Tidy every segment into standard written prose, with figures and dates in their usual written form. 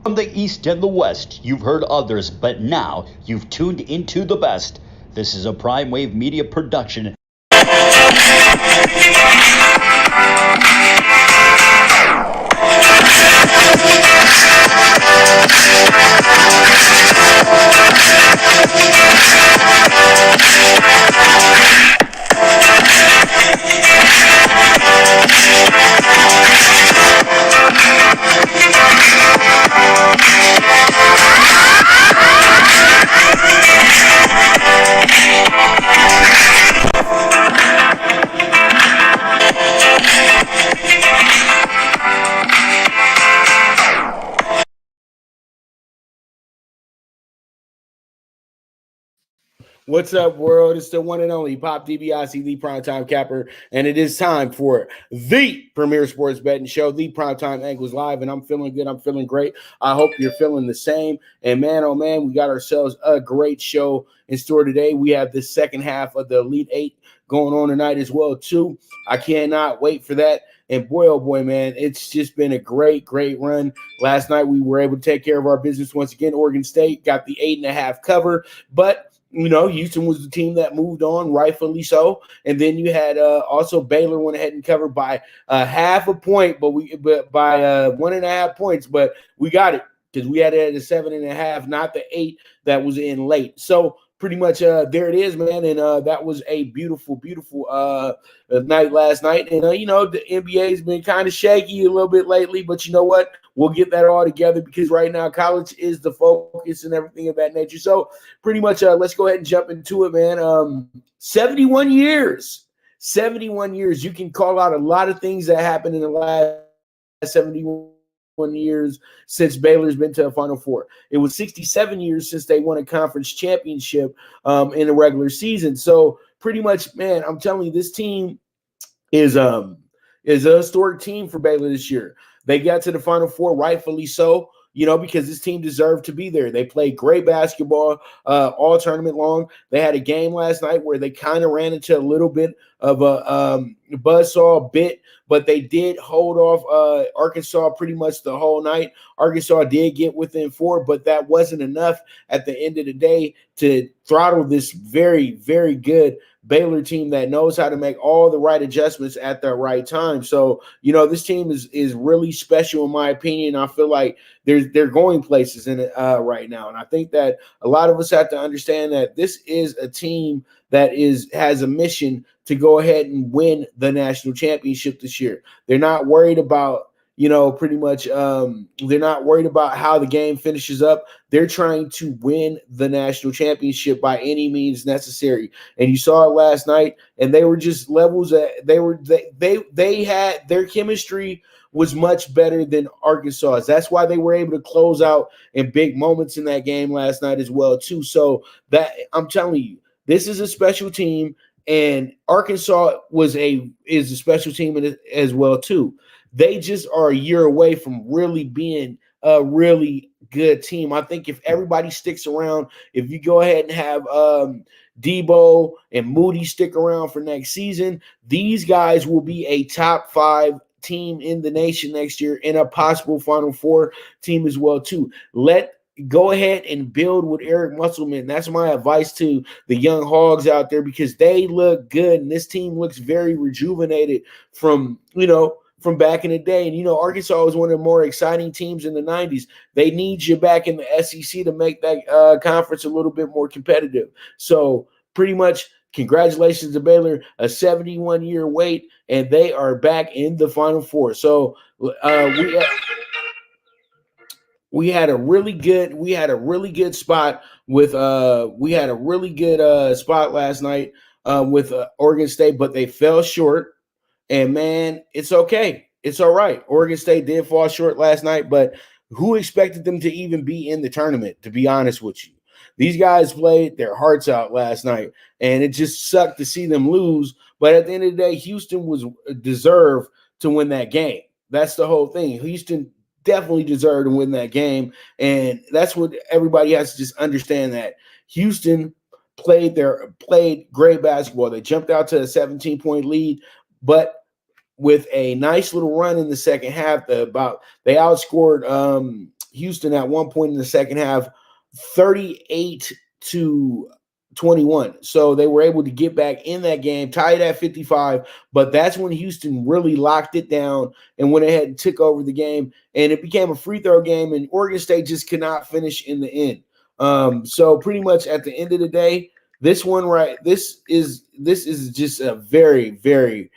From the East and the West, you've heard others, but now you've tuned into the best. This is a Prime Wave Media production. What's up, world? It's the one and only Pop DiBiase, the Primetime Capper, and it is time for the premier sports betting show, the Primetime Angles Live, and I'm feeling good. I'm feeling great. I hope you're feeling the same. And man, oh man, we got ourselves a great show in store today. We have the second half of the Elite Eight going on tonight as well, too. I cannot wait for that. And boy, oh boy, man, it's just been a great, great run. Last night, we were able to take care of our business once again. Oregon State got the 8.5 cover, but you know, Houston was the team that moved on, rightfully so. And then you had also Baylor went ahead and covered by half a point, but by 1.5 points. But we got it because we had it at a 7.5, not the 8 that was in late. So pretty much there it is, man. And that was a beautiful, beautiful night last night. And, you know, the NBA has been kind of shaky a little bit lately, but you know what? We'll get that all together because right now college is the focus and everything of that nature. So pretty much let's go ahead and jump into it, man. 71 years. 71 years. You can call out a lot of things that happened in the last 71 years since Baylor's been to a Final Four. It was 67 years since they won a conference championship in the regular season. So pretty much, man, I'm telling you, this team is a historic team for Baylor this year. They got to the Final Four, rightfully so, you know, because this team deserved to be there. They played great basketball all tournament long. They had a game last night where they kind of ran into a little bit of a buzzsaw bit, but they did hold off Arkansas pretty much the whole night. Arkansas did get within 4, but that wasn't enough at the end of the day to throttle this very, very good Baylor team that knows how to make all the right adjustments at the right time. So, you know, this team is really special in my opinion. I feel like they're going places in it right now. And I think that a lot of us have to understand that this is a team that has a mission to go ahead and win the national championship this year. They're not worried about, you know, pretty much they're not worried about how the game finishes up. They're trying to win the national championship by any means necessary. And you saw it last night, and they were just levels that they had their chemistry was much better than Arkansas's. That's why they were able to close out in big moments in that game last night as well, too. So that I'm telling you, this is a special team, and Arkansas is a special team as well, too. They just are a year away from really being a really good team. I think if everybody sticks around, if you go ahead and have Debo and Moody stick around for next season, these guys will be a top 5 team in the nation next year and a possible Final Four team as well, too. Go ahead and build with Eric Musselman. That's my advice to the young Hogs out there because they look good, and this team looks very rejuvenated from back in the day. And, you know, Arkansas was one of the more exciting teams in the 90s. They need you back in the SEC to make that conference a little bit more competitive. So pretty much congratulations to Baylor, a 71-year wait, and they are back in the Final Four. So we had a really good spot with spot last night with Oregon State, but they fell short. And, man, it's okay. It's all right. Oregon State did fall short last night, but who expected them to even be in the tournament, to be honest with you? These guys played their hearts out last night, and it just sucked to see them lose. But at the end of the day, Houston was deserved to win that game. That's the whole thing. Houston definitely deserved to win that game, and that's what everybody has to just understand, that Houston played great basketball. They jumped out to a 17-point lead, but with a nice little run in the second half, they outscored Houston at one point in the second half 38-21. So they were able to get back in that game, tie it at 55. But that's when Houston really locked it down and went ahead and took over the game. And it became a free throw game, and Oregon State just could not finish in the end. So pretty much at the end of the day, this is just a very, very,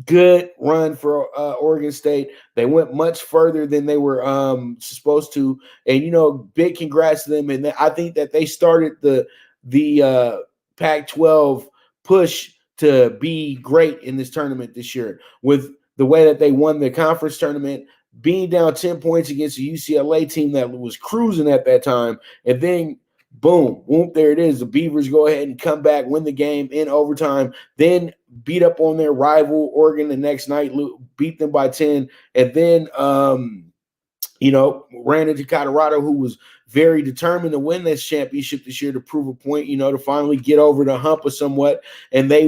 good run for Oregon State. They went much further than they were supposed to, and big congrats to them. And I think that they started the Pac-12 push to be great in this tournament this year with the way that they won the conference tournament, being down 10 points against a UCLA team that was cruising at that time, and then boom, there it is. The Beavers go ahead and come back, win the game in overtime, then beat up on their rival Oregon the next night, beat them by 10, and then ran into Colorado, who was very determined to win this championship this year, to prove a point, to finally get over the hump or somewhat. And they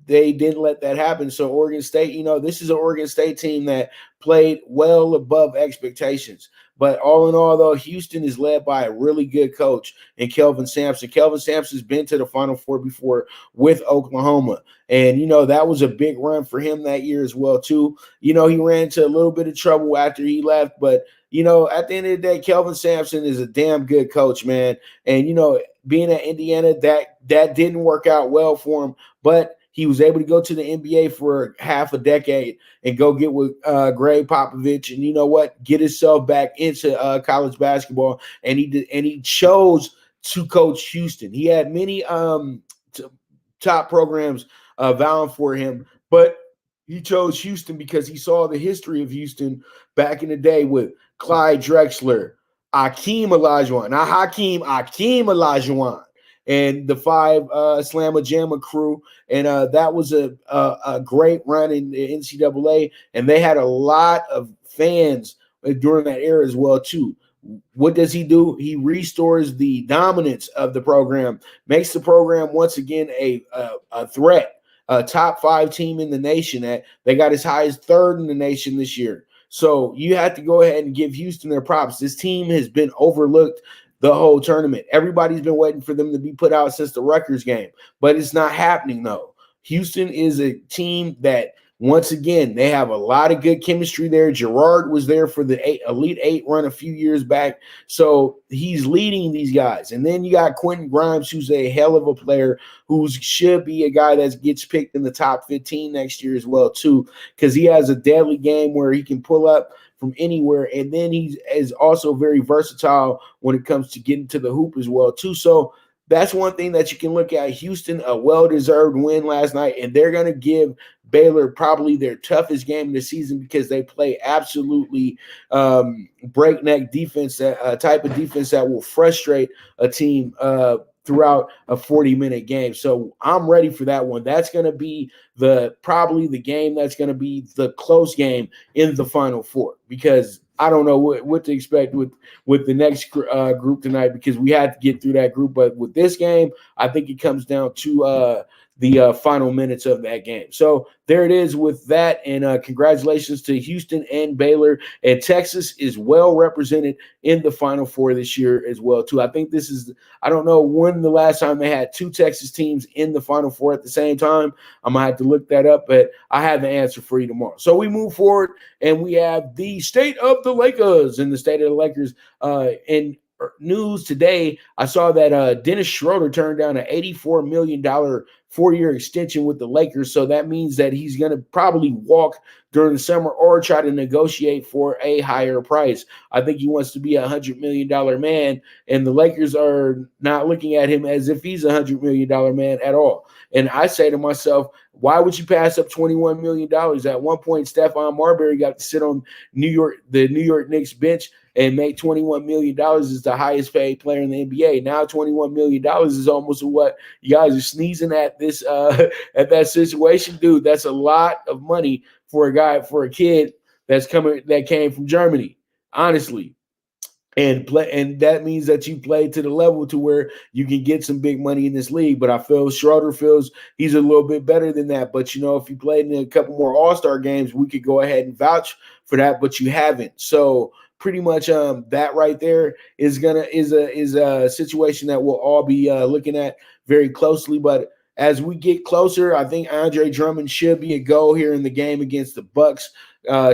didn't let that happen. So Oregon State, this is an Oregon State team that played well above expectations. But all in all, though, Houston is led by a really good coach in Kelvin Sampson. Kelvin Sampson's been to the Final Four before with Oklahoma. And, that was a big run for him that year as well, too. He ran into a little bit of trouble after he left. But, at the end of the day, Kelvin Sampson is a damn good coach, man. And, being at Indiana, that didn't work out well for him. But he was able to go to the NBA for half a decade and go get with Greg Popovich, and get himself back into college basketball. And he chose to coach Houston. He had many top programs vowing for him, but he chose Houston because he saw the history of Houston back in the day with Clyde Drexler, Akeem Olajuwon, and the 5 Slamma Jamma crew. And that was a great run in the NCAA. And they had a lot of fans during that era as well, too. What does he do? He restores the dominance of the program, makes the program once again a threat, a top 5 team in the nation. They got as high as 3rd in the nation this year. So you have to go ahead and give Houston their props. This team has been overlooked the whole tournament. Everybody's been waiting for them to be put out since the Rutgers game, but it's not happening, though. Houston is a team that, once again, they have a lot of good chemistry there. Gerard was there for the Elite 8 run a few years back, so he's leading these guys. And then you got Quentin Grimes, who's a hell of a player, who should be a guy that gets picked in the top 15 next year as well, too, because he has a deadly game where he can pull up from anywhere. And then he is also very versatile when it comes to getting to the hoop as well, too. So that's one thing that you can look at. Houston, a well-deserved win last night, and they're going to give Baylor probably their toughest game of the season because they play absolutely breakneck defense, type of defense that will frustrate a team throughout a 40-minute game. So I'm ready for that one. That's going to be probably the game that's going to be the close game in the Final Four, because I don't know what to expect with the next group tonight, because we had to get through that group. But with this game, I think it comes down to the final minutes of that game. So there it is with that, and congratulations to Houston and Baylor. And Texas is well represented in the Final Four this year as well, too. I think this is, I don't know when the last time they had 2 Texas teams in the Final Four at the same time. I'm going to have to look that up, but I have the answer for you tomorrow. So we move forward, and we have the state of the Lakers. And the state of the Lakers in news today, I saw that Dennis Schroeder turned down an $84 million 4-year extension with the Lakers. So that means that he's going to probably walk during the summer or try to negotiate for a higher price. I think he wants to be a $100 million man, and the Lakers are not looking at him as if he's a $100 million man at all. And I say to myself, why would you pass up $21 million? At one point, Stephon Marbury got to sit on the New York Knicks bench and make $21 million is the highest paid player in the NBA. Now $21 million is almost what you guys are sneezing at this at that situation. Dude, that's a lot of money for a kid that came from Germany. Honestly, and that means that you play to the level to where you can get some big money in this league. But I feel Schroeder feels he's a little bit better than that. But if you played in a couple more All-Star games, we could go ahead and vouch for that. But you haven't. So pretty much that right there is a situation that we'll all be looking at very closely. But as we get closer, I think Andre Drummond should be a go here in the game against the Bucks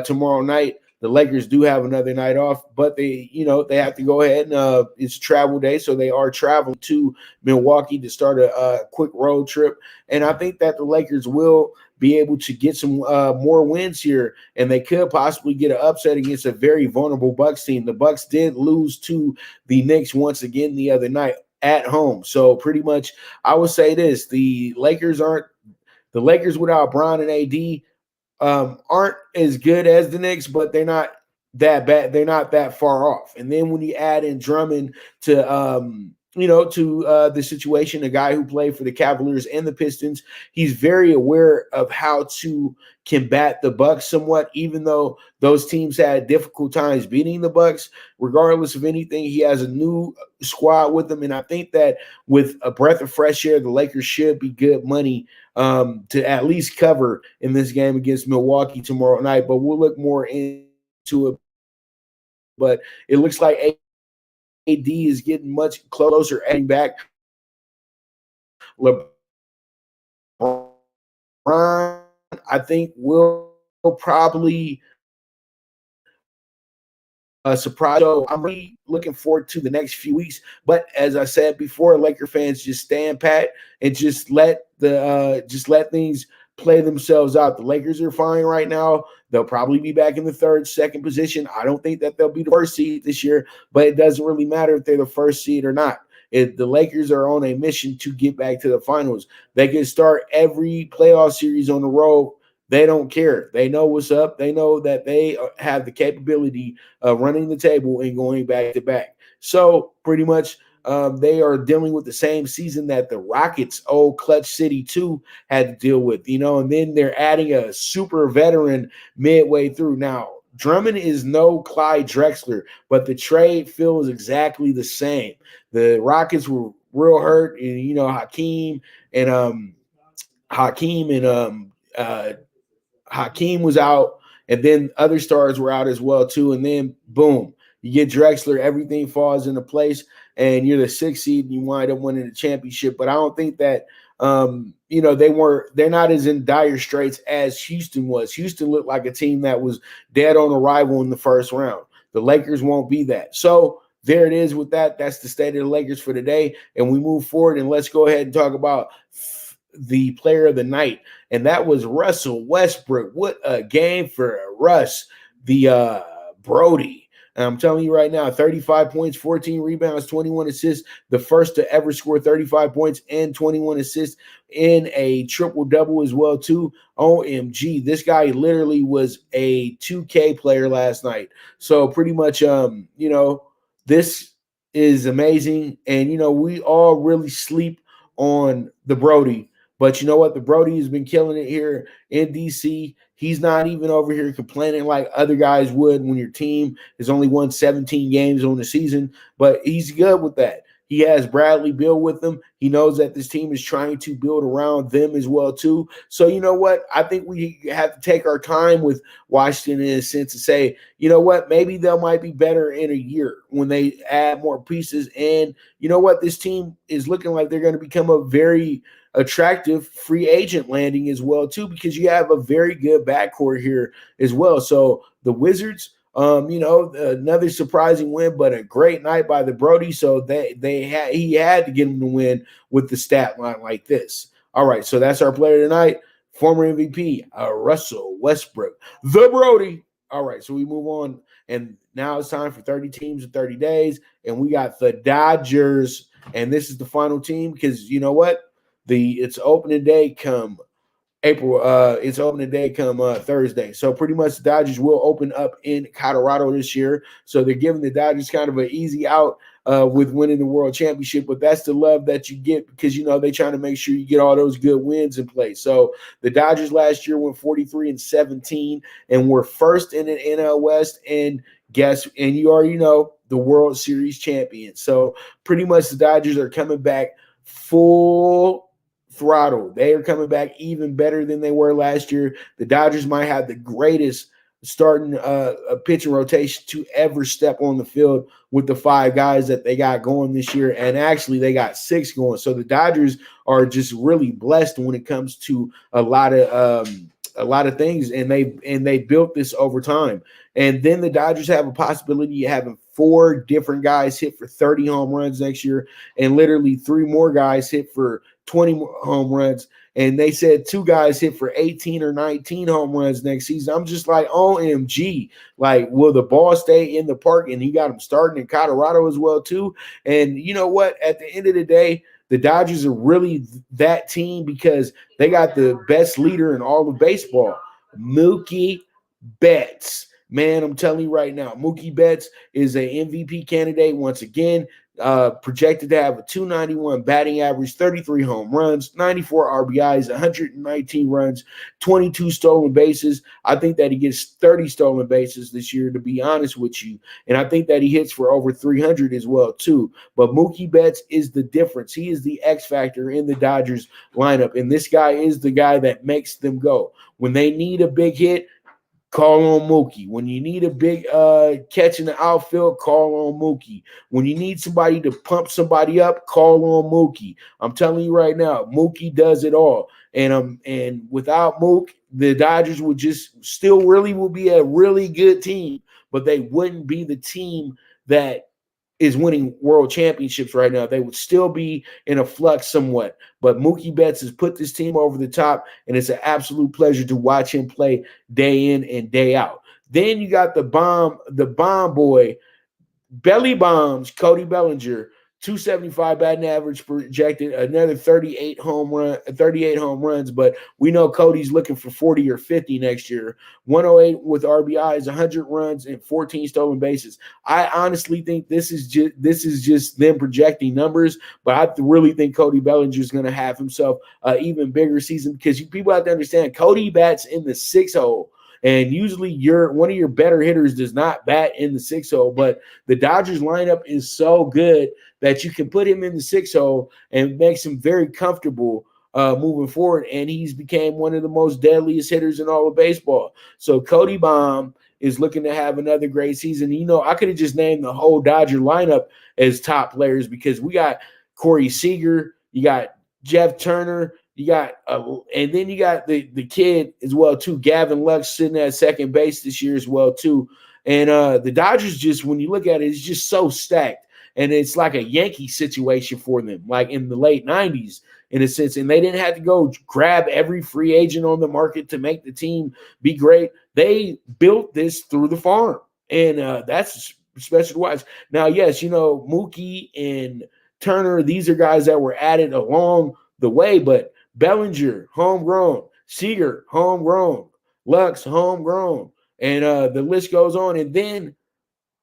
tomorrow night. The Lakers do have another night off, but they have to go ahead and it's travel day, so they are traveling to Milwaukee to start a quick road trip. And I think that the Lakers will be able to get some more wins here, and they could possibly get an upset against a very vulnerable Bucks team. The Bucks did lose to the Knicks once again the other night at home. So pretty much, I would say this: the Lakers without Bron and AD aren't as good as the Knicks, but they're not that bad. They're not that far off. And then when you add in Drummond to the situation, a guy who played for the Cavaliers and the Pistons, he's very aware of how to combat the Bucks somewhat, even though those teams had difficult times beating the Bucks. Regardless of anything, he has a new squad with them. And I think that with a breath of fresh air, the Lakers should be good money to at least cover in this game against Milwaukee tomorrow night. But we'll look more into it. But it looks like AD is getting much closer, adding back LeBron, I think, will probably surprise. So I'm really looking forward to the next few weeks. But as I said before, Laker fans, just stand pat and just let things play themselves out. The Lakers are fine right now. They'll probably be back in the third, second position. I don't think that they'll be the first seed this year, but it doesn't really matter if they're the first seed or not. The Lakers are on a mission to get back to the finals. They can start every playoff series on the road. They don't care. They know what's up. They know that they have the capability of running the table and going back to back. So pretty much they are dealing with the same season that the Rockets, old Clutch City 2, had to deal with, and then they're adding a super veteran midway through. Now, Drummond is no Clyde Drexler, but the trade feels exactly the same. The Rockets were real hurt, and Hakeem was out, and then other stars were out as well too. And then boom, you get Drexler, everything falls into place, and you're the 6th seed, and you wind up winning the championship. But I don't think that they're not as in dire straits as Houston was. Houston looked like a team that was dead on arrival in the first round. The Lakers won't be that. So there it is with that. That's the state of the Lakers for today. And we move forward, and let's go ahead and talk about the player of the night. And that was Russell Westbrook. What a game for Russ, the Brody. And I'm telling you right now, 35 points, 14 rebounds, 21 assists, the first to ever score 35 points and 21 assists in a triple-double as well, too. OMG, this guy literally was a 2K player last night. So pretty much, this is amazing. And, we all really sleep on the Brody. But you know what? The Brody has been killing it here in DC. He's not even over here complaining like other guys would when your team has only won 17 games on the season. But he's good with that. He has Bradley Beal with him. He knows that this team is trying to build around them as well, too. So, you know what? I think we have to take our time with Washington in a sense to say, you know what? Maybe they might be better in a year when they add more pieces. And you know what? This team is looking like they're going to become a very attractive free agent landing as well, too, because you have a very good backcourt here as well. So the Wizards, another surprising win, but a great night by the Brody. So he had to get him to win with the stat line like this. All right, so that's our player tonight, former MVP, Russell Westbrook, the Brody. All right, so we move on, and now it's time for 30 teams in 30 days, and we got the Dodgers, and this is the final team because you know what? It's opening day come Thursday. So pretty much the Dodgers will open up in Colorado this year. So they're giving the Dodgers kind of an easy out with winning the World Championship. But that's the love that you get because, they're trying to make sure you get all those good wins in place. So the Dodgers last year went 43-17 and were first in the NL West. And you already know the World Series champion. So pretty much the Dodgers are coming back full throttle. They are coming back even better than they were last year. The Dodgers might have the greatest starting a pitching rotation to ever step on the field with the 5 guys that they got going this year. And actually they got 6 going. So the Dodgers are just really blessed when it comes to a lot of things, and they built this over time. And then the Dodgers have a possibility of having 4 different guys hit for 30 home runs next year, and literally 3 more guys hit for 20 home runs. And they said 2 guys hit for 18 or 19 home runs next season. I'm just like, OMG. Like, will the ball stay in the park? And he got them starting in Colorado as well, too. And you know what? At the end of the day, the Dodgers are really that team because they got the best leader in all of baseball, Mookie Betts. Man, I'm telling you right now, Mookie Betts is an MVP candidate once again. Projected to have a 291 batting average, 33 home runs, 94 RBIs, 119 runs, 22 stolen bases. I think that he gets 30 stolen bases this year, to be honest with you. And I think that he hits for over 300 as well, too. But Mookie Betts is the difference. He is the X factor in the Dodgers lineup. And this guy is the guy that makes them go. When they need a big hit, call on Mookie. When you need a big catch in the outfield, call on Mookie. When you need somebody to pump somebody up, call on Mookie. I'm telling you right now, Mookie does it all. And without Mookie, the Dodgers would just still really will be a really good team, but they wouldn't be the team that is winning world championships right now. They would still be in a flux somewhat. But Mookie Betts has put this team over the top, and it's an absolute pleasure to watch him play day in and day out. Then you got the bomb boy, Belly Bombs, Cody Bellinger, 275 batting average projected, another 38 home runs, but we know Cody's looking for 40 or 50 next year. 108 with RBIs, 100 runs, and 14 stolen bases. I honestly think this is just them projecting numbers, but I really think Cody Bellinger is going to have himself an even bigger season because people have to understand Cody bats in the 6 hole. And usually one of your better hitters does not bat in the 6 hole, but the Dodgers lineup is so good that you can put him in the 6 hole and makes him very comfortable moving forward. And he's became one of the most deadliest hitters in all of baseball. So Cody Baum is looking to have another great season. You know, I could have just named the whole Dodger lineup as top players because we got Corey Seager, you got Jeff Turner, you got and then you got the kid as well too, Gavin Lux sitting at second base this year as well too. And the Dodgers just, when you look at it, it's just so stacked. And it's like a Yankee situation for them, like in the late 90s in a sense. And they didn't have to go grab every free agent on the market to make the team be great. They built this through the farm. And that's special to watch. Now, yes, you know, Mookie and Turner, these are guys that were added along the way, but Bellinger, homegrown, Seager, homegrown, Lux, homegrown, and the list goes on. And then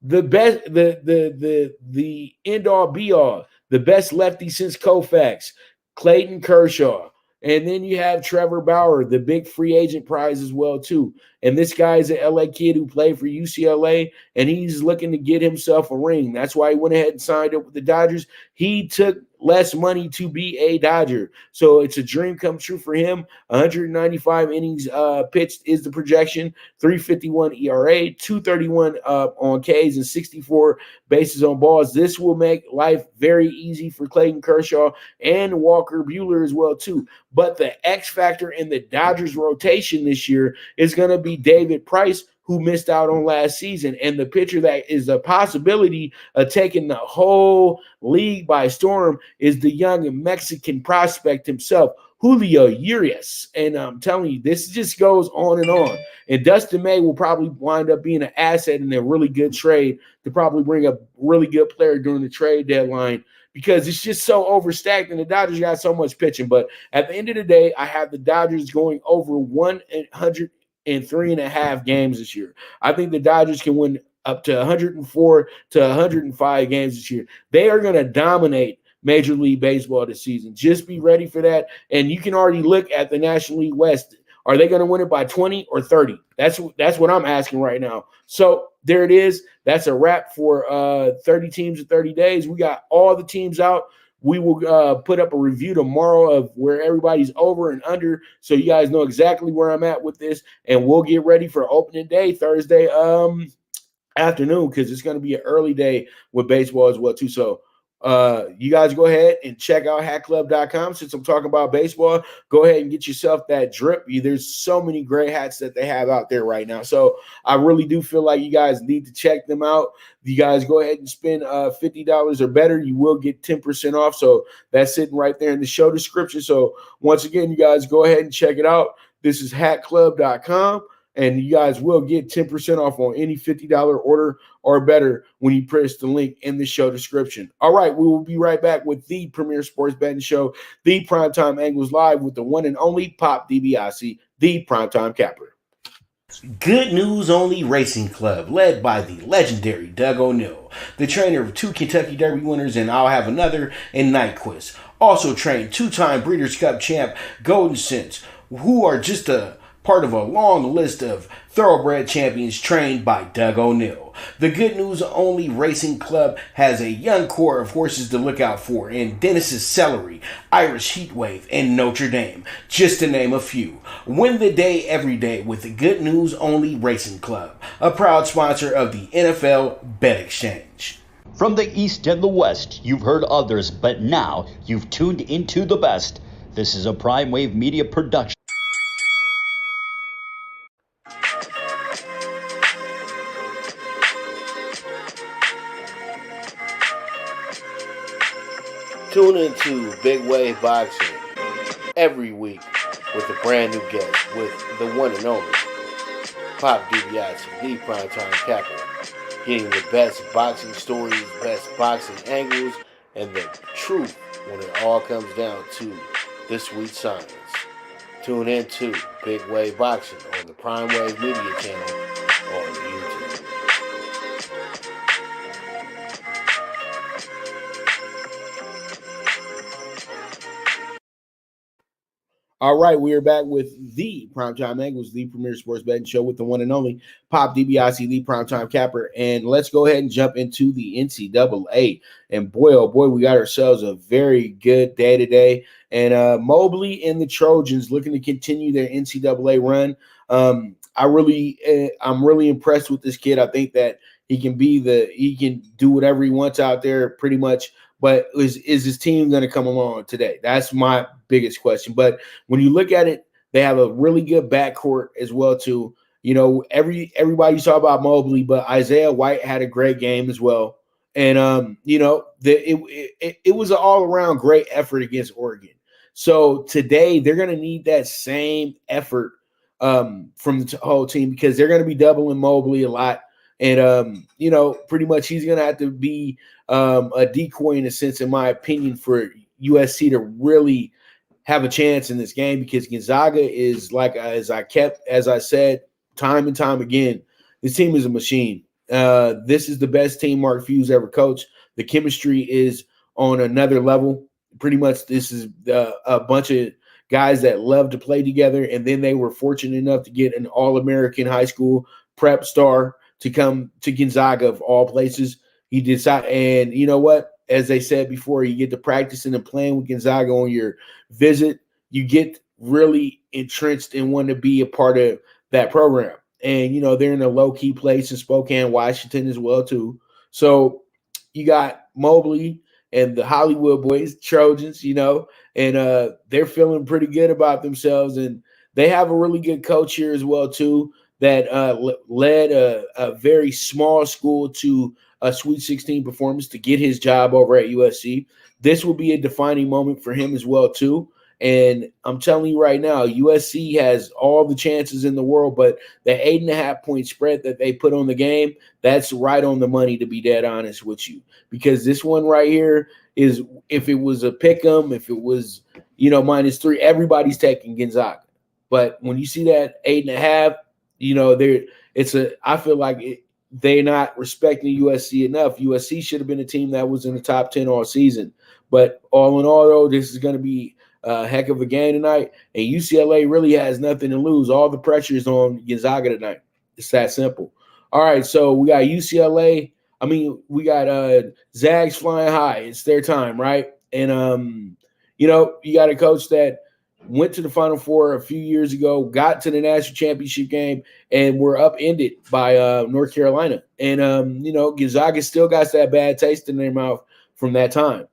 the best, the end all be all, the best lefty since Koufax, Clayton Kershaw. And then you have Trevor Bauer, the big free agent prize as well, too. And this guy is an LA kid who played for UCLA, and he's looking to get himself a ring. That's why he went ahead and signed up with the Dodgers. He took less money to be a Dodger. So it's a dream come true for him. 195 innings pitched is the projection, 3.51 ERA, 2.31 on Ks, and 64 bases on balls. This will make life very easy for Clayton Kershaw and Walker Buehler as well, too. But the X factor in the Dodgers rotation this year is going to be David Price, who missed out on last season. And the pitcher that is a possibility of taking the whole league by storm is the young Mexican prospect himself, Julio Urias. And I'm telling you, this just goes on and on. And Dustin May will probably wind up being an asset in a really good trade to probably bring a really good player during the trade deadline, because it's just so overstacked and the Dodgers got so much pitching. But at the end of the day, I have the Dodgers going over 103.5 games this year. I think the Dodgers can win up to 104 to 105 games this year. They are going to dominate Major League Baseball this season. Just be ready for that. And you can already look at the National League West. Are they going to win it by 20 or 30? That's what I'm asking right now. So there it is. That's a wrap for 30 teams in 30 days. We got all the teams out. We will put up a review tomorrow of where everybody's over and under, so you guys know exactly where I'm at with this, and we'll get ready for opening day Thursday afternoon, because it's going to be an early day with baseball as well too. So you guys go ahead and check out HatClub.com. Since I'm talking about baseball, go ahead and get yourself that drip. There's so many great hats that they have out there right now. So I really do feel like you guys need to check them out. You guys go ahead and spend $50 or better. You will get 10% off. So that's sitting right there in the show description. So once again, you guys go ahead and check it out. This is HatClub.com. And you guys will get 10% off on any $50 order or better when you press the link in the show description. All right, we will be right back with the premier sports betting show, the Primetime Angles Live, with the one and only Pop DiBiase, the Primetime Capper. Good News Only Racing Club, led by the legendary Doug O'Neill, the trainer of 2 Kentucky Derby winners, and I'll have another in Nyquist. Also trained 2-time Breeders' Cup champ Golden Sense, who are just a part of a long list of thoroughbred champions trained by Doug O'Neill. The Good News Only Racing Club has a young core of horses to look out for in Dennis's Celery, Irish Heatwave, and Notre Dame, just to name a few. Win the day every day with the Good News Only Racing Club, a proud sponsor of the NFL Bet Exchange. From the East and the West, you've heard others, but now you've tuned into the best. This is a Prime Wave Media production. Tune into Big Wave Boxing every week with a brand new guest, with the one and only Pop DiBiase, the Primetime Capper, getting the best boxing stories, best boxing angles, and the truth when it all comes down to the sweet science. Tune into Big Wave Boxing on the Prime Wave Media channel on YouTube. All right, we are back with the Primetime Angles, the premier sports betting show with the one and only Pop DiBiase, the Primetime Capper. And let's go ahead and jump into the NCAA. And boy, oh boy, we got ourselves a very good day today. And Mobley and the Trojans looking to continue their NCAA run. I'm really impressed with this kid. I think that he can do whatever he wants out there pretty much. But is his team going to come along today? That's my biggest question. But when you look at it, they have a really good backcourt as well too. You know, everybody saw about Mobley, but Isaiah White had a great game as well. And you know, it was an all-around great effort against Oregon. So today they're going to need that same effort from the whole team, because they're going to be doubling Mobley a lot. And, you know, pretty much he's going to have to be a decoy in a sense, in my opinion, for USC to really have a chance in this game, because Gonzaga is, like, as I said time and time again, this team is a machine. This is the best team Mark Few's ever coached. The chemistry is on another level. Pretty much this is a bunch of guys that love to play together, and then they were fortunate enough to get an All-American high school prep star to come to Gonzaga of all places. He decided, and you know what? As they said before, you get to practicing and playing with Gonzaga on your visit, you get really entrenched and want to be a part of that program. And, you know, they're in a low-key place in Spokane, Washington as well, too. So you got Mobley and the Hollywood boys, Trojans, you know, and they're feeling pretty good about themselves. And they have a really good coach here as well, too, that led a very small school to a Sweet 16 performance to get his job over at USC. This will be a defining moment for him as well, too. And I'm telling you right now, USC has all the chances in the world, but the 8.5-point spread that they put on the game, that's right on the money, to be dead honest with you. Because this one right here is, if it was a pick 'em, if it was, you know, -3, everybody's taking Gonzaga. But when you see that 8.5, you know, I feel like they're not respecting USC enough. USC should have been a team that was in the top 10 all season. But all in all, though, this is going to be a heck of a game tonight. And UCLA really has nothing to lose. All the pressure is on Gonzaga tonight. It's that simple. All right, so we got UCLA. I mean, we got Zags flying high. It's their time, right? And you know, you got a coach that went to the Final Four a few years ago, got to the national championship game, and were upended by North Carolina. And you know, Gonzaga still got that bad taste in their mouth from that time.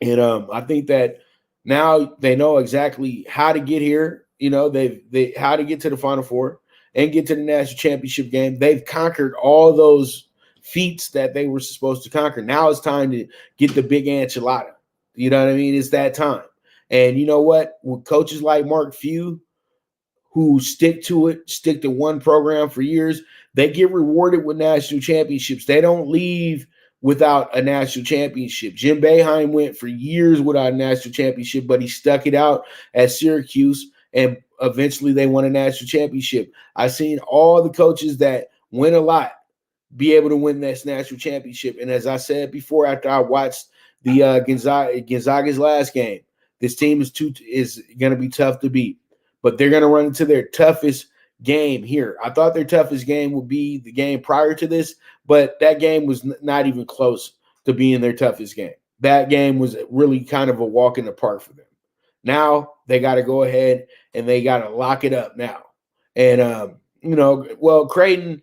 And I think that now they know exactly how to get here. You know, they how to get to the Final Four and get to the national championship game. They've conquered all those feats that they were supposed to conquer. Now it's time to get the big enchilada. You know what I mean? It's that time. And you know what? With coaches like Mark Few, who stick to it, stick to one program for years, they get rewarded with national championships. They don't leave without a national championship. Jim Boeheim went for years without a national championship, but he stuck it out at Syracuse, and eventually they won a national championship. I've seen all the coaches that win a lot be able to win this national championship. And as I said before, after I watched the Gonzaga's last game, this team is going to be tough to beat. But they're going to run into their toughest game here. I thought their toughest game would be the game prior to this, but that game was not even close to being their toughest game. That game was really kind of a walk in the park for them. Now they got to go ahead and they got to lock it up now. And, you know, well, Creighton,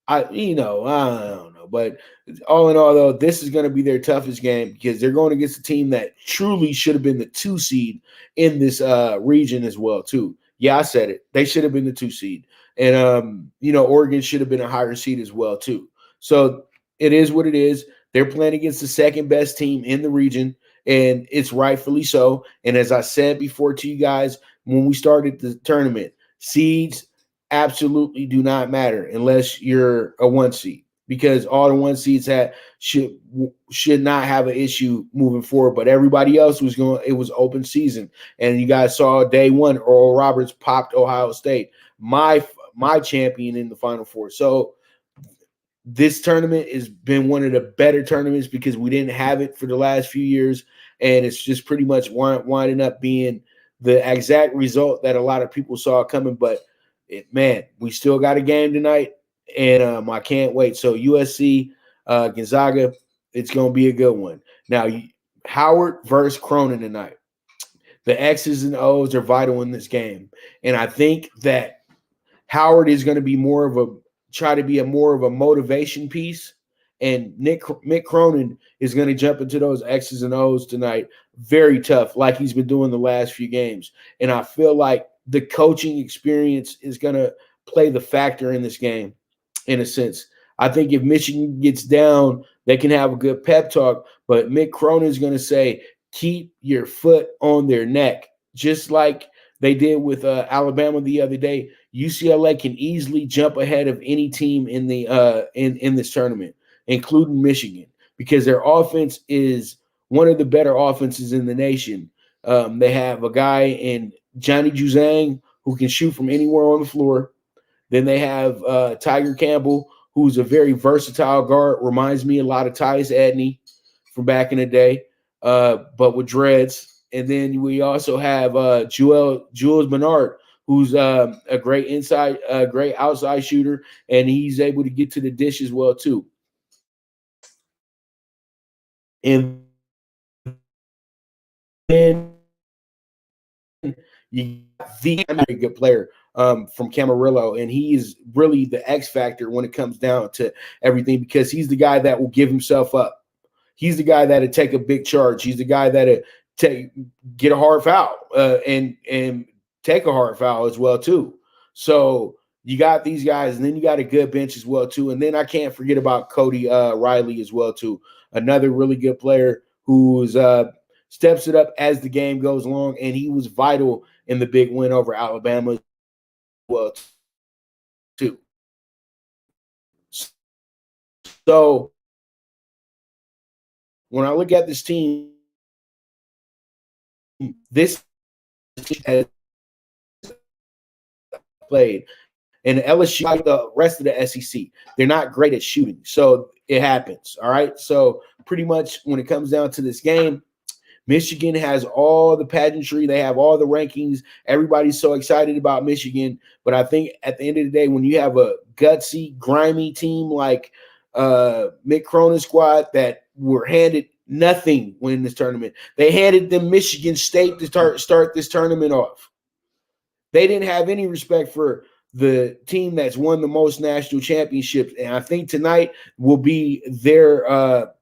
I don't know. But all in all, though, this is going to be their toughest game because they're going against a team that truly should have been the 2 seed in this region as well, too. Yeah, I said it. They should have been the 2 seed. And, you know, Oregon should have been a higher seed as well, too. So it is what it is. They're playing against the second best team in the region, and it's rightfully so. And as I said before to you guys, when we started the tournament, seeds absolutely do not matter unless you're a 1 seed, because all the 1 seeds should not have an issue moving forward. But everybody else it was open season, and you guys saw day 1, Oral Roberts popped Ohio State, my champion in the Final Four. So this tournament has been one of the better tournaments because we didn't have it for the last few years, and it's just pretty much winding up being the exact result that a lot of people saw coming. But man, we still got a game tonight, and I can't wait. So USC, Gonzaga, it's going to be a good one. Now, Howard versus Cronin tonight. The X's and O's are vital in this game, and I think that Howard is going to be more of a motivation piece, and Mick Cronin is going to jump into those X's and O's tonight very tough, like he's been doing the last few games. And I feel like the coaching experience is going to play the factor in this game, in a sense. I think if Michigan gets down, they can have a good pep talk, but Mick Cronin is going to say, keep your foot on their neck, just like they did with Alabama the other day. UCLA can easily jump ahead of any team in the in this tournament, including Michigan, because their offense is one of the better offenses in the nation. They have a guy in Johnny Juzang who can shoot from anywhere on the floor. Then they have Tiger Campbell, who's a very versatile guard, reminds me a lot of Tyus Edney from back in the day, but with dreads. And then we also have Jules Bernard, who's a great outside shooter, and he's able to get to the dish as well too. And then you got the very good player from Camarillo, and he is really the X factor when it comes down to everything, because he's the guy that will give himself up. He's the guy that'll take a big charge. He's the guy that'll get a hard foul and take a hard foul as well too. So you got these guys, and then you got a good bench as well too. And then I can't forget about Cody Riley as well too, another really good player who's steps it up as the game goes along, and he was vital in the big win over Alabama as well too. So when I look at this team, this has played, and LSU, like the rest of the SEC, they're not great at shooting. So it happens. All right. So pretty much when it comes down to this game, Michigan has all the pageantry. They have all the rankings. Everybody's so excited about Michigan. But I think at the end of the day, when you have a gutsy, grimy team like Mick Cronin's squad that were handed nothing winning this tournament, they handed them Michigan State to start this tournament off. They didn't have any respect for the team that's won the most national championships, and I think tonight will be their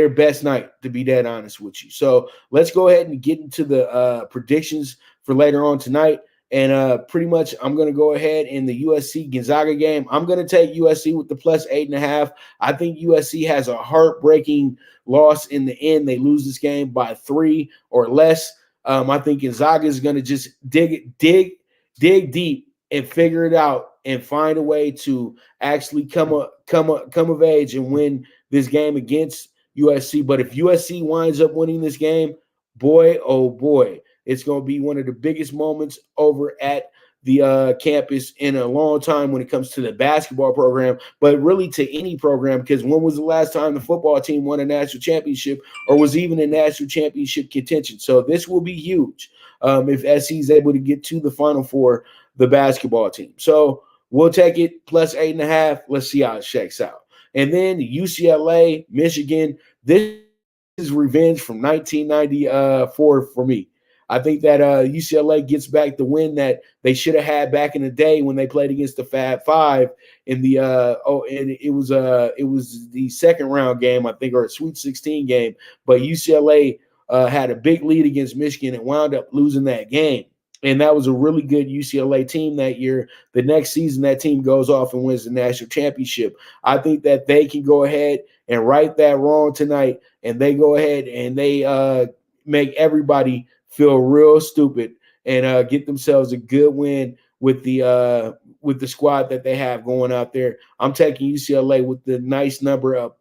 best night, to be dead honest with you. So let's go ahead and get into the predictions for later on tonight. And pretty much I'm going to go ahead in the USC Gonzaga game. I'm going to take USC with the plus 8.5. I think USC has a heartbreaking loss in the end. They lose this game by 3 or less. I think Gonzaga is going to just dig deep and figure it out and find a way to actually come of age and win this game against USC. But if USC winds up winning this game, boy, oh boy, it's going to be one of the biggest moments over at the campus in a long time when it comes to the basketball program, but really to any program, because when was the last time the football team won a national championship or was even in national championship contention? So this will be huge if SC is able to get to the Final Four, the basketball team. So we'll take it plus 8.5. Let's see how it shakes out. And then UCLA, Michigan, this is revenge from 1994 for me. I think that UCLA gets back the win that they should have had back in the day when they played against the Fab Five in the and it was the second round game, I think, or a Sweet 16 game. But UCLA had a big lead against Michigan and wound up losing that game. And that was a really good UCLA team that year. The next season, that team goes off and wins the national championship. I think that they can go ahead and right that wrong tonight, and they go ahead and they make everybody feel real stupid and get themselves a good win with the squad that they have going out there. I'm taking UCLA with the nice number of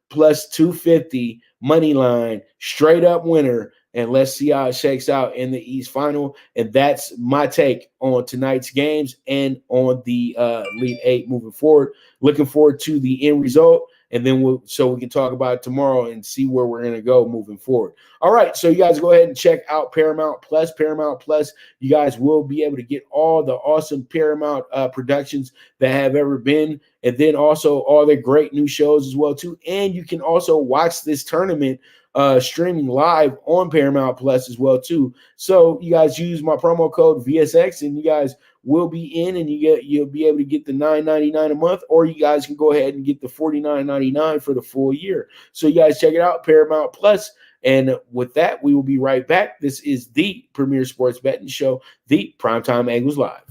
plus 250 money line, straight up winner. And let's see how it shakes out in the East Final. And that's my take on tonight's games and on the Elite Eight moving forward. Looking forward to the end result. And then we can talk about it tomorrow and see where we're going to go moving forward. All right, so you guys go ahead and check out Paramount Plus. Paramount Plus, you guys will be able to get all the awesome Paramount productions that have ever been, and then also all the great new shows as well too. And you can also watch this tournament streaming live on Paramount Plus as well too. So you guys use my promo code VSX, and you guys will be in, and you'll be able to get the $9.99 a month, or you guys can go ahead and get the $49.99 for the full year. So you guys check it out, Paramount Plus. And with that, we will be right back. This is the premier sports betting show, the Primetime Angles Live.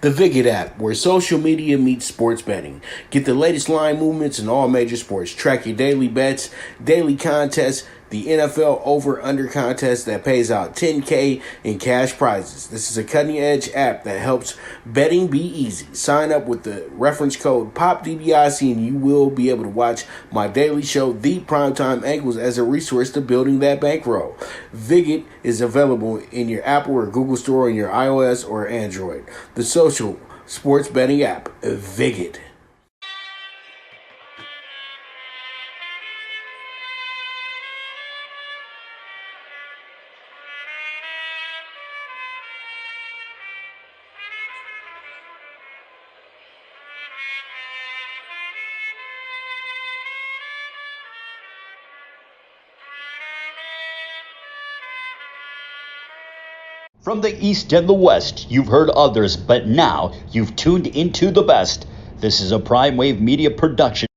The Viget app, where social media meets sports betting. Get the latest line movements in all major sports. Track your daily bets, daily contests, the NFL over-under contest that pays out $10K in cash prizes. This is a cutting-edge app that helps betting be easy. Sign up with the reference code POPDBIC and you will be able to watch my daily show, The Primetime Angles, as a resource to building that bankroll. Viget is available in your Apple or Google Store on your iOS or Android. The social sports betting app, Viget. From the East and the West, you've heard others, but now you've tuned into the best. This is a Prime Wave Media production.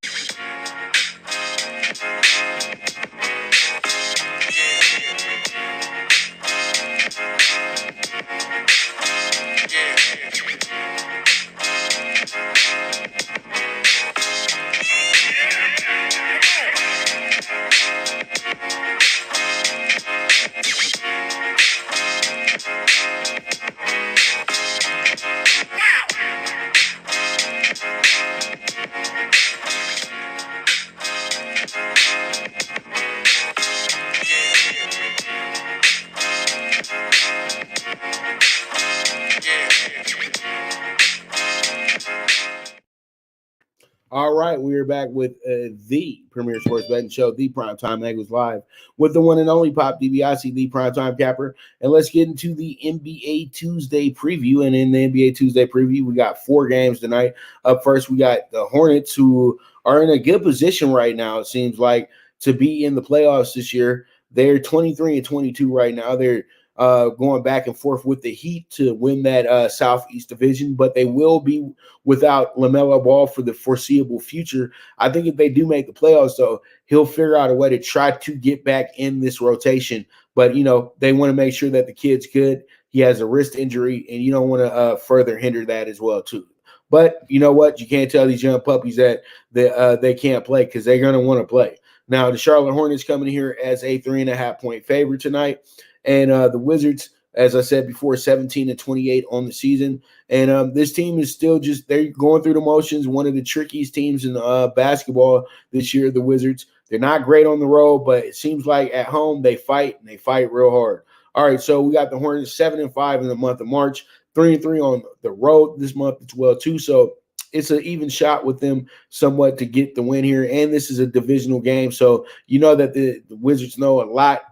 All right, we are back with the Premier Sports Betting Show, the Primetime Angles Live, with the one and only Pop DiBiase, the Primetime Capper. And let's get into the NBA Tuesday preview. And in the NBA Tuesday preview, we got 4 games tonight. Up first, we got the Hornets, who are in a good position right now, it seems like, to be in the playoffs this year. They're 23-22 right now. They're going back and forth with the Heat to win that Southeast Division, but they will be without LaMelo Ball for the foreseeable future. I think if they do make the playoffs, though, he'll figure out a way to try to get back in this rotation. But, they want to make sure that the kid's good. He has a wrist injury, and you don't want to further hinder that as well, too. But you know what? You can't tell these young puppies that they can't play, because they're going to want to play. Now, the Charlotte Hornets coming here as a 3.5-point favorite tonight. And the Wizards, as I said before, 17-28 on the season. And this team is still they're going through the motions. One of the trickiest teams in basketball this year, the Wizards. They're not great on the road, but it seems like at home they fight, and they fight real hard. All right, so we got the Hornets 7-5 in the month of March, 3-3 on the road this month as well, too. So it's an even shot with them somewhat to get the win here. And this is a divisional game, so you know that the Wizards know a lot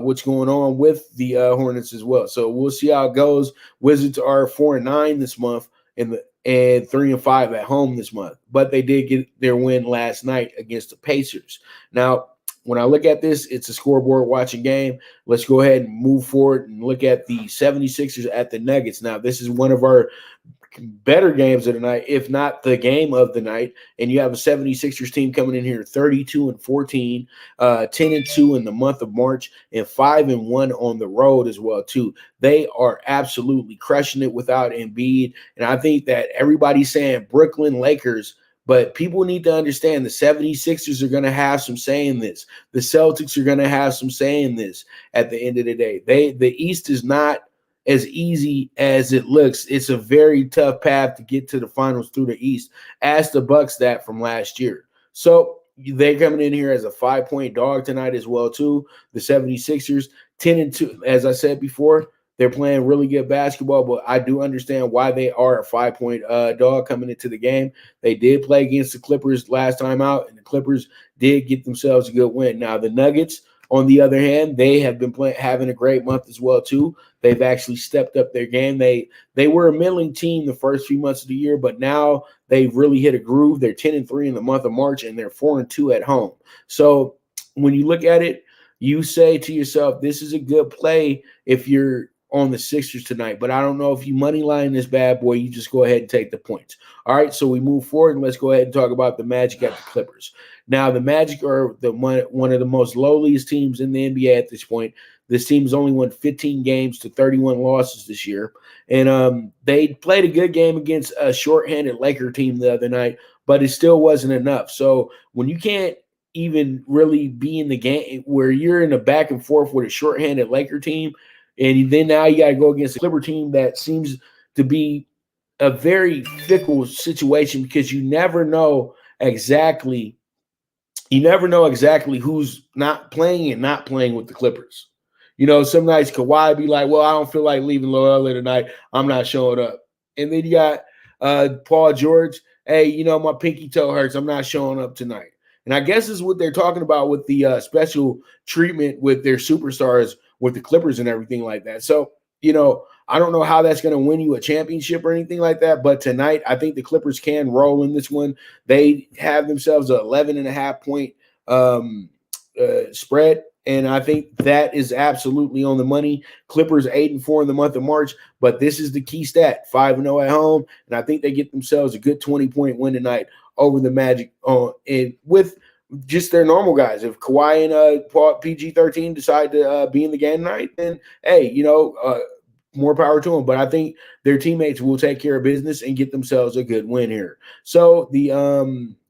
what's going on with the Hornets as well. So we'll see how it goes. Wizards are 4-9 this month and 3-5 at home this month, but they did get their win last night against the Pacers. Now, when I look at this, it's a scoreboard watching game. Let's go ahead and move forward and look at the 76ers at the Nuggets. Now, this is one of our better games of the night, if not the game of the night. And you have a 76ers team coming in here 32-14, 10-2 in the month of March, and 5-1 on the road as well, too. They are absolutely crushing it without Embiid. And I think that everybody's saying Brooklyn Lakers, but people need to understand the 76ers are going to have some say in this. The Celtics are going to have some say in this at the end of the day. The East is not as easy as it looks. It's a very tough path to get to the finals through the East. Ask the Bucks that from last year. So they're coming in here as a 5-point dog tonight as well, too. The 76ers, 10-2. As I said before, they're playing really good basketball, but I do understand why they are a 5-point dog coming into the game. They did play against the Clippers last time out, and the Clippers did get themselves a good win. Now, the Nuggets, on the other hand, they have been having a great month as well, too. They've actually stepped up their game. They were a middling team the first few months of the year, but now they've really hit a groove. They're 10-3 in the month of March, and they're 4-2 at home. So when you look at it, you say to yourself, this is a good play if you're on the Sixers tonight. But I don't know if you money line this bad boy, you just go ahead and take the points. All right, so we move forward, and let's go ahead and talk about the Magic at the Clippers. Now, the Magic are one of the most lowliest teams in the NBA at this point. This team's only won 15 games to 31 losses this year. And they played a good game against a shorthanded Laker team the other night, but it still wasn't enough. So when you can't even really be in the game where you're in a back and forth with a shorthanded Laker team, and then now you got to go against a Clipper team that seems to be a very fickle situation, because you never know exactly who's not playing and not playing with the Clippers. Some nights Kawhi be like, well, I don't feel like leaving Loyola tonight. I'm not showing up. And then you got Paul George. Hey, my pinky toe hurts. I'm not showing up tonight. And I guess this is what they're talking about with the special treatment with their superstars with the Clippers and everything like that. So, I don't know how that's going to win you a championship or anything like that. But tonight, I think the Clippers can roll in this one. They have themselves an 11.5-point spread. And I think that is absolutely on the money. Clippers 8-4 in the month of March, but this is the key stat: 5-0 at home, and I think they get themselves a good 20-point win tonight over the Magic. And with just their normal guys, if Kawhi and PG-13 decide to be in the game tonight, then hey, more power to them. But I think their teammates will take care of business and get themselves a good win here. So the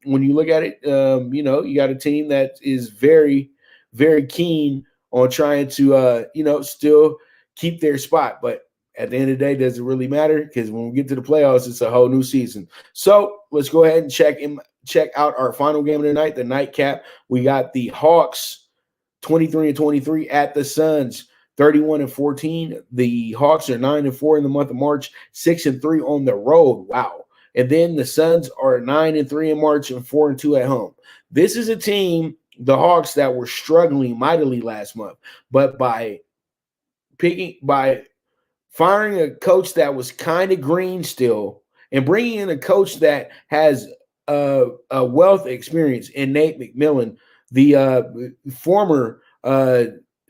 when you look at it, you got a team that is very, very keen on trying to, still keep their spot. But at the end of the day, does it really matter? Because when we get to the playoffs, it's a whole new season. So let's go ahead and check out our final game of the night, the nightcap. We got the Hawks 23-23 at the Suns, 31-14. The Hawks are 9-4 in the month of March, 6-3 on the road. Wow. And then the Suns are 9-3 in March and 4-2 at home. This is a team, the Hawks, that were struggling mightily last month, but by firing a coach that was kind of green still and bringing in a coach that has a wealth of experience in Nate McMillan, the former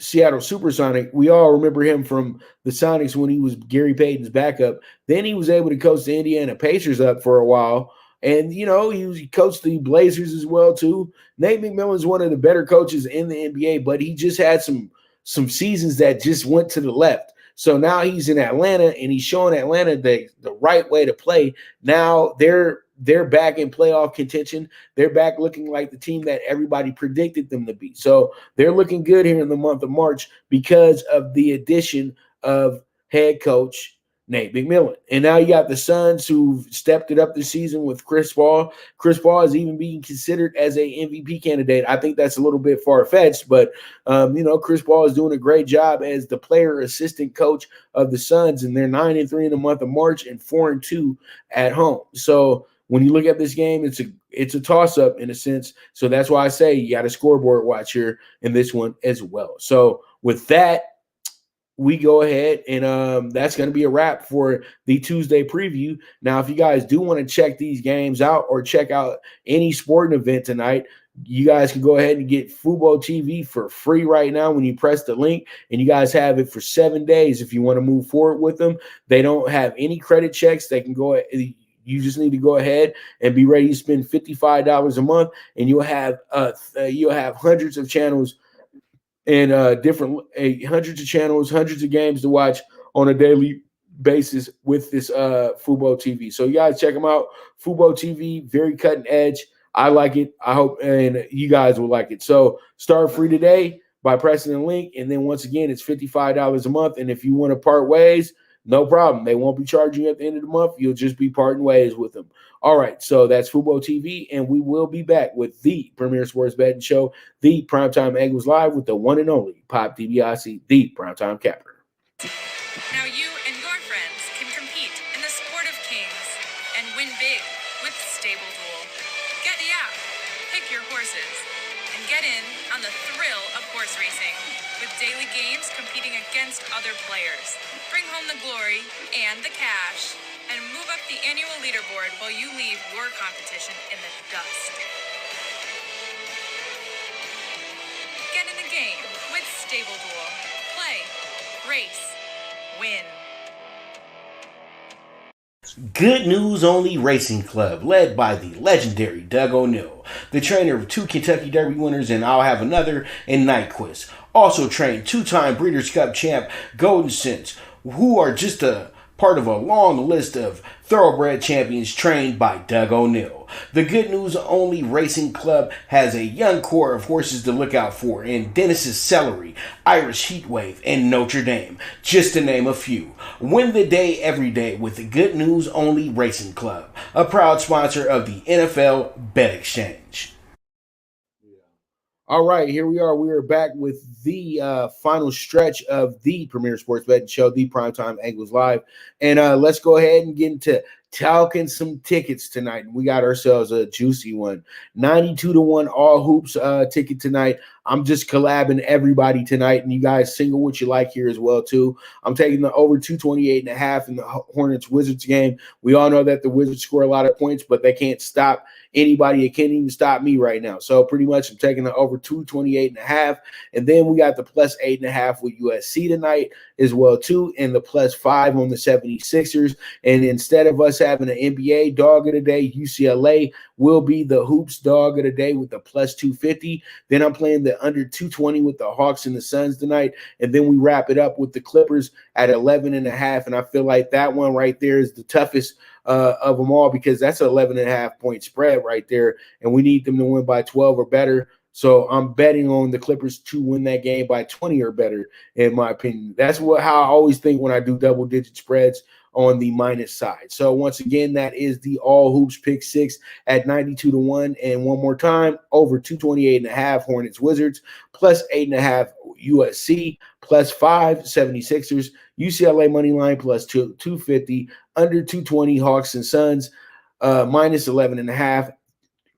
Seattle Supersonic. We all remember him from the Sonics when he was Gary Payton's backup. Then he was able to coach the Indiana Pacers up for a while. And, he coached the Blazers as well, too. Nate McMillan's one of the better coaches in the NBA, but he just had some seasons that just went to the left. So now he's in Atlanta, and he's showing Atlanta the right way to play. Now they're back in playoff contention. They're back looking like the team that everybody predicted them to be. So they're looking good here in the month of March because of the addition of head coach Nate McMillan. And now you got the Suns who've stepped it up this season with Chris Paul. Chris Paul is even being considered as a MVP candidate. I think that's a little bit far-fetched, but, Chris Paul is doing a great job as the player assistant coach of the Suns, and they're 9-3 in the month of March and 4-2 at home. So when you look at this game, it's a toss-up in a sense. So that's why I say you got a scoreboard watch here in this one as well. So with that, we go ahead and that's going to be a wrap for the Tuesday preview. Now, if you guys do want to check these games out or check out any sporting event tonight, you guys can go ahead and get Fubo TV for free right now when you press the link, and you guys have it for 7 days if you want to move forward with them. They don't have any credit checks. They can go. You just need to go ahead and be ready to spend $55 a month, and you'll have hundreds of channels and hundreds of channels, hundreds of games to watch on a daily basis with this Fubo TV. So you guys check them out. Fubo TV, very cutting edge. I like it. I hope and you guys will like it. So start free today by pressing the link. And then once again, it's $55 a month. And if you want to part ways, no problem. They won't be charging you at the end of the month. You'll just be parting ways with them. All right, so that's Fubo TV, and we will be back with the Premier Sports Betting Show, the Primetime Angles Live, with the one and only Pop DiBiase, the Primetime Capper. Now you and your friends can compete in the sport of kings and win big with Stable Duel. Get the app, pick your horses, and get in on the thrill of horse racing with daily games competing against other players. Bring home the glory and the cash, and move up the annual leaderboard while you leave your competition in the dust. Get in the game with Stable Duel. Play, race, win. Good News Only Racing Club, led by the legendary Doug O'Neill, the trainer of 2 Kentucky Derby winners, and I'll have another in Nyquist. Also trained 2-time Breeders' Cup champ Golden Sense, who are just a part of a long list of thoroughbred champions trained by Doug O'Neill. The Good News Only Racing Club has a young core of horses to look out for in Dennis's Celery, Irish Heatwave, and Notre Dame, just to name a few. Win the day every day with the Good News Only Racing Club, a proud sponsor of the NFL Bet Exchange. All right, here we are. We are back with the final stretch of the Premier Sports Betting Show, the Primetime Angles Live. And let's go ahead and get into talking some tickets tonight. We got ourselves a juicy one. 92-1 all hoops ticket tonight. I'm just collabing everybody tonight, and you guys single what you like here as well, too. I'm taking the over 228.5 in the Hornets-Wizards game. We all know that the Wizards score a lot of points, but they can't stop anybody. It can't even stop me right now. So pretty much I'm taking the over 228.5. And then we got the plus 8.5 with USC tonight as well, too, and the plus 5 on the 76ers. And instead of us having an NBA dog of the day, UCLA will be the hoops dog of the day with the plus 250. Then I'm playing the under 220 with the Hawks and the Suns tonight. And then we wrap it up with the Clippers at 11.5. And I feel like that one right there is the toughest of them all, because that's an 11.5 point spread right there. And we need them to win by 12 or better. So I'm betting on the Clippers to win that game by 20 or better, in my opinion. That's how I always think when I do double-digit spreads on the minus side. So once again, that is the all hoops pick 6 at 92-1. And one more time, over 228.5 Hornets Wizards, plus 8.5 USC, plus 5 76ers, UCLA money line plus 250, under 220 Hawks and Suns, minus 11.5.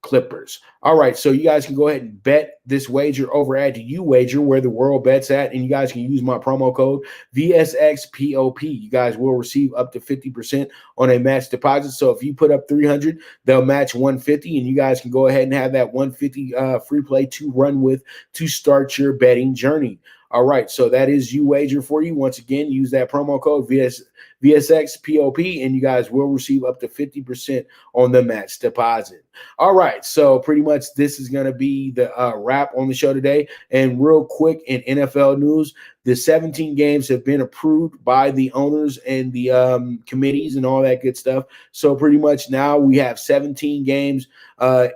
Clippers. All right, so you guys can go ahead and bet this wager over at UWager, where the world bets at, and you guys can use my promo code VSXPOP. You guys will receive up to 50% on a match deposit. So if you put up 300, they'll match 150, and you guys can go ahead and have that 150 free play to run with to start your betting journey. All right, so that is UWager for you. Once again, use that promo code VSXPOP, and you guys will receive up to 50% on the match deposit. All right, so pretty much this is going to be the wrap on the show today. And real quick in NFL news, the 17 games have been approved by the owners and the committees and all that good stuff. So pretty much now we have 17 games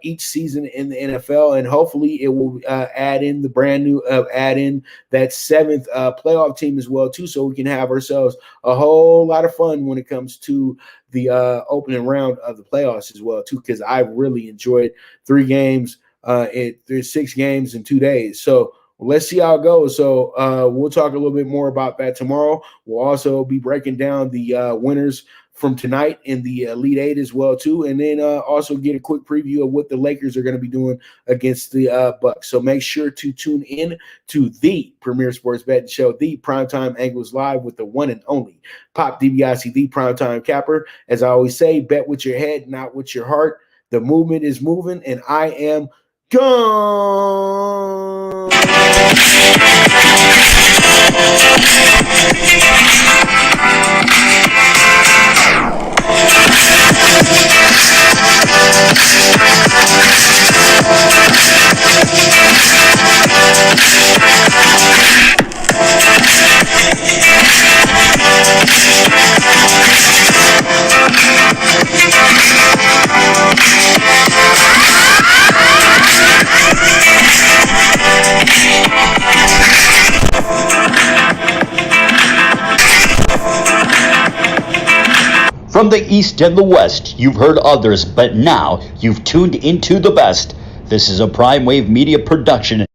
each season in the NFL, and hopefully it will add in the brand new add in that seventh playoff team as well too, so we can have ourselves a whole lot of fun when it comes to the opening round of the playoffs as well too, because I really enjoyed 3 games there's 6 games in 2 days. So let's see how it goes. So we'll talk a little bit more about that tomorrow. We'll also be breaking down the winners from tonight in the Elite Eight as well too, and then also get a quick preview of what the Lakers are going to be doing against the Bucks. So make sure to tune in to the Premier Sports Betting Show, the Primetime Angles Live, with the one and only Pop DiBiase, the Primetime Capper. As I always say, bet with your head, not with your heart. The movement is moving, and I am gone. From the East and the West, you've heard others, but now you've tuned into the best. This is a Prime Wave Media production.